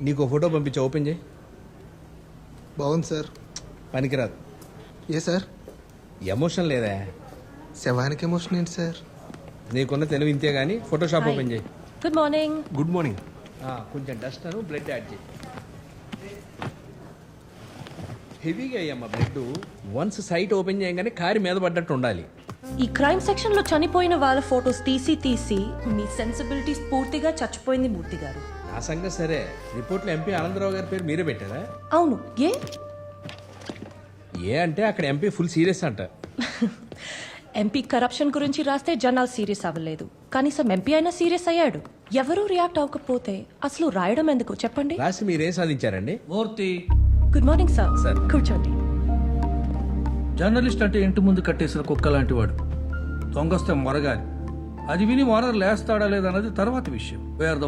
నీకు ఫోటో పంపించి ఓపెన్ చేయి. బాగుంది సార్. పనికిరాదు. ఏ సార్? ఎమోషన్ లేదా? శవానికి ఎమోషన్ ఏంటి సార్? నీకున్న తెలివి ఇంతే కానీ ఫోటోషాప్ ఓపెన్ చేయి. Good morning. Good morning. కొంచెం డస్ట్ అను బ్లడ్ యాడ్ చేయి. హెవీగా అయ్యమ్మా బ్లడ్. వన్స్ సైట్ ఓపెన్ చేయగానే కారి మీద పడ్డట్టు ఉండాలి. ఈ క్రైమ్ సెక్షన్ లో చనిపోయిన వాళ్ళ ఫోటోస్ తీసి మీ సెన్సిబిలిటీస్ పూర్తిగా చచ్చిపోయింది మూర్తి గారు. నా సంగతి సరే, రిపోర్ట్లో ఎంపీ ఆనందరావు గారి పేరు మీరే పెట్టారా? అవును. ఏ అంటే అక్కడ ఎంపీ ఫుల్ సీరియస్ అంట. ఎంపీ కరప్షన్ గురించి రాస్తే జనాలు సీరియస్ అవ్వలేదు, కనీసం ఎంపీ అయినా సీరియస్ అయ్యాడు. ఎవరూ రియాక్ట్ అవ్వకపోతే అసలు రాయడం ఎందుకు చెప్పండి? రాసి మీరేం సాధించారండి? మూర్తి, గుడ్ మార్నింగ్ సార్. సార్. కూర్చోండి. జర్నలిస్ట్ అంటే ఇంటి ముందు కట్టేసిన కుక్క లాంటి వాడు. దొంగొస్తే మొరగాలి. అది విని ఓనర్ లేస్తాడా లేదన్నది తర్వాత విషయం. Wear the